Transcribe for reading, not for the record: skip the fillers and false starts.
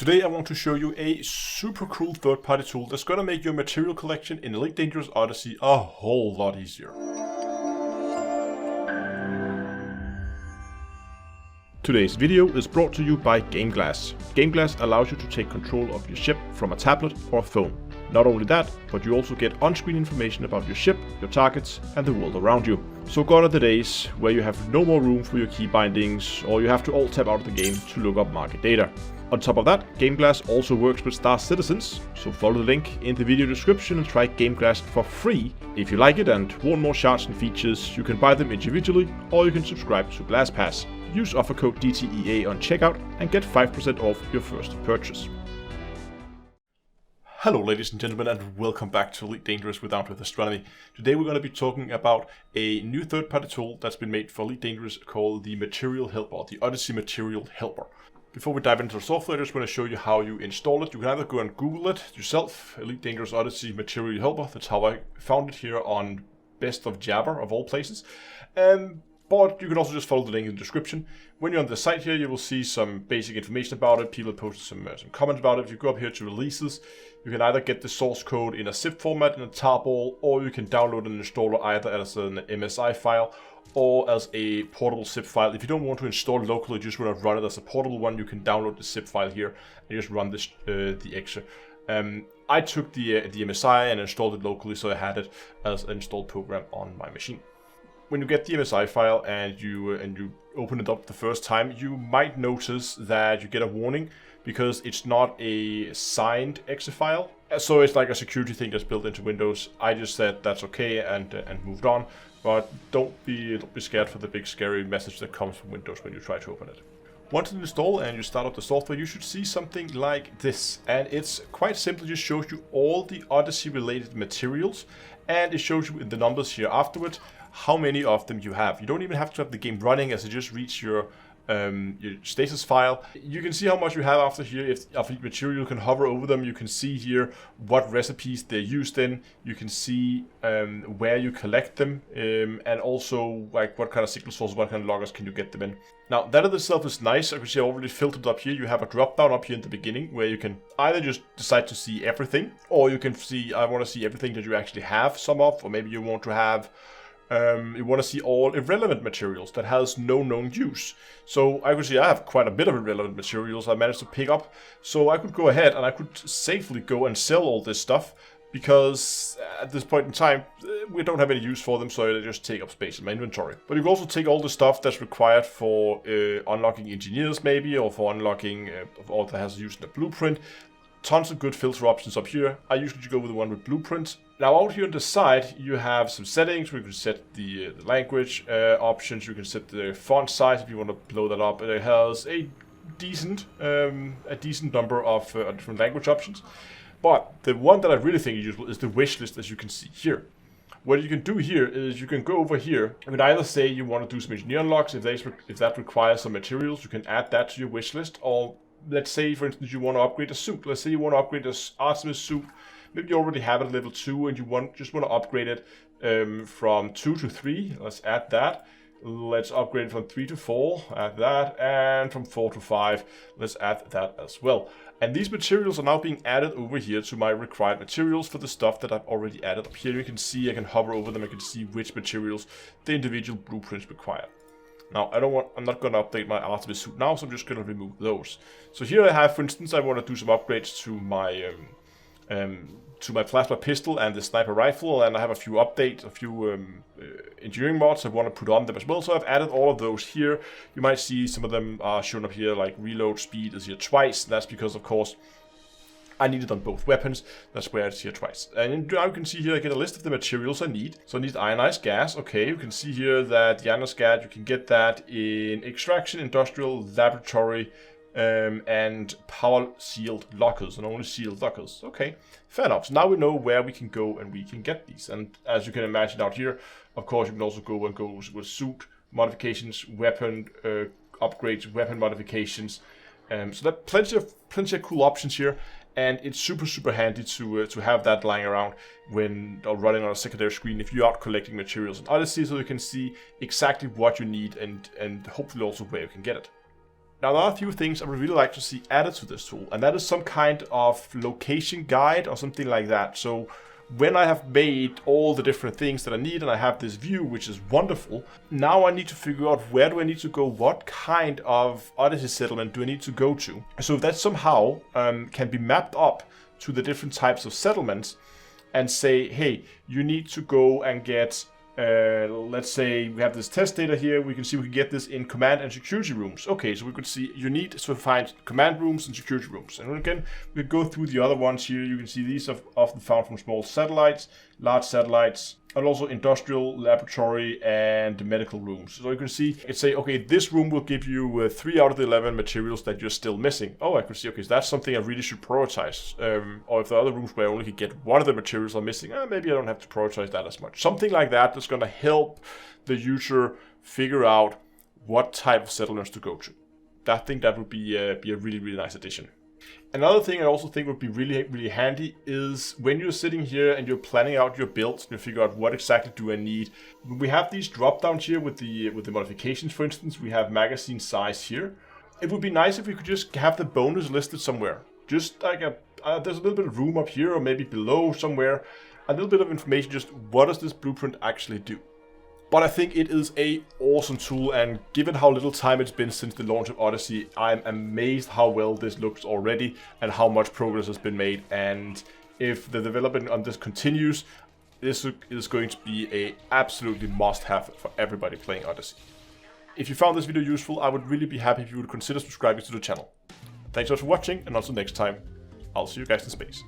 Today I want to show you a super cool third-party tool that's gonna make your material collection in Elite Dangerous Odyssey a whole lot easier. Today's video is brought to you by GameGlass. GameGlass allows you to take control of your ship from a tablet or phone. Not only that, but you also get on-screen information about your ship, your targets, and the world around you. So gone are the days where you have no more room for your key bindings, or you have to alt-tab out of the game to look up market data. On top of that, GameGlass also works with Star Citizens, so follow the link in the video description and try GameGlass for free. If you like it and want more shards and features, you can buy them individually, or you can subscribe to GlassPass. Use offer code DTEA on checkout and get 5% off your first purchase. Hello ladies and gentlemen, and welcome back to Elite Dangerous with Astronomy. Today we're going to be talking about a new third-party tool that's been made for Elite Dangerous called the Material Helper, the Odyssey Material Helper. Before we dive into the software, I just want to show you how you install it. You can either go and Google it yourself, Elite Dangerous Odyssey Material Helper. That's how I found it here on Best of Jabber of all places. But you can also just follow the link in the description. When you're on the site here, you will see some basic information about it. People posted some comments about it. If you go up here to releases, you can either get the source code in a zip format in a tarball, or you can download an installer either as an MSI file or as a portable zip file. If you don't want to install it locally, you just want to run it as a portable one, you can download the zip file here and just run this the extra. I took the MSI and installed it locally, so I had it as an installed program on my machine. When you get the MSI file and you open it up the first time, you might notice that you get a warning because it's not a signed exe file. So it's like a security thing that's built into Windows. I just said that's okay and moved on. But don't be scared for the big scary message that comes from Windows when you try to open it. Once it's installed and you start up the software, you should see something like this. And it's quite simple, it just shows you all the Odyssey related materials. And it shows you in the numbers here afterwards how many of them you have. You don't even have to have the game running, as it just reads your status file. You can see how much you have after here. If each material, you can hover over them. You can see here what recipes they're used in. You can see where you collect them, and also like what kind of signal sources, what kind of loggers can you get them in. Now that in itself is nice. I can see I already filtered up here. You have a drop down up here in the beginning where you can either just decide to see everything, or you can see I want to see everything that you actually have some of, or maybe you want to have you want to see all irrelevant materials that has no known use. So I could see I have quite a bit of irrelevant materials I managed to pick up. So I could go ahead and I could safely go and sell all this stuff, because at this point in time we don't have any use for them, so they just take up space in my inventory. But you can also take all the stuff that's required for unlocking engineers maybe, or for unlocking all that has use in the blueprint. Tons of good filter options up here. I usually go with the one with blueprint. Now out here on the side you have some settings where you can set the language options. You can set the font size if you want to blow that up. It has a decent number of different language options. But the one that I really think is useful is the wish list, as you can see here. What you can do here is you can go over here and would either say you want to do some engineer unlocks. If that requires some materials, you can add that to your wish list. Or let's say, for instance, you want to upgrade a suit. Let's say you want to upgrade this Artemis suit. Maybe you already have it at level 2 and you just want to upgrade it from 2 to 3. Let's add that. Let's upgrade it from 3 to 4. Add that. And from 4 to 5. Let's add that as well. And these materials are now being added over here to my required materials for the stuff that I've already added up here. You can see I can hover over them. I can see which materials the individual blueprints require. Now, I'm not going to update my Artemis suit now, so I'm just going to remove those. So here I have, for instance, I want to do some upgrades to my plasma pistol and the sniper rifle, and I have a few updates, a few engineering mods I want to put on them as well. So I've added all of those here. You might see some of them are shown up here, like reload speed is here twice. That's because, of course, I need it on both weapons. That's where it's here twice. And now you can see here I get a list of the materials I need. So I need ionized gas. Okay, you can see here that the ionized gas, you can get that in extraction, industrial, laboratory, and power sealed lockers, and only sealed lockers. Okay, fair enough. So now we know where we can go and we can get these. And as you can imagine out here, of course, you can also go with suit modifications, weapon upgrades, weapon modifications. So that plenty of cool options here. And it's super handy to have that lying around when running on a secondary screen if you're out collecting materials in Odyssey, so you can see exactly what you need and hopefully also where you can get it. Now, there are a few things I would really like to see added to this tool, and that is some kind of location guide or something like that. So when I have made all the different things that I need and I have this view, which is wonderful, now I need to figure out where do I need to go, what kind of Odyssey settlement do I need to go to. So if that somehow can be mapped up to the different types of settlements and say, hey, you need to go and get, let's say we have this test data here, we can see we can get this in command and security rooms. Okay, so we could see you need to find command rooms and security rooms. And again, we go through the other ones here. You can see these are often found from small satellites, large satellites, and also industrial, laboratory, and medical rooms. So you can see, it's say, okay, this room will give you 3 out of the 11 materials that you're still missing. Oh, I can see, okay, so that's something I really should prioritize. Or if the other rooms where I only could get one of the materials are missing, maybe I don't have to prioritize that as much. Something like that that's going to help the user figure out what type of settlements to go to. I think that would be a really, really nice addition. Another thing I also think would be really, really handy is when you're sitting here and you're planning out your builds and you figure out what exactly do I need. We have these drop downs here with the modifications, for instance. We have magazine size here. It would be nice if we could just have the bonus listed somewhere. Just like there's a little bit of room up here or maybe below somewhere. A little bit of information, just what does this blueprint actually do? But I think it is an awesome tool, and given how little time it's been since the launch of Odyssey, I'm amazed how well this looks already and how much progress has been made. And if the development on this continues, this is going to be an absolutely must-have for everybody playing Odyssey. If you found this video useful, I would really be happy if you would consider subscribing to the channel. Thanks so much for watching, and until next time, I'll see you guys in space.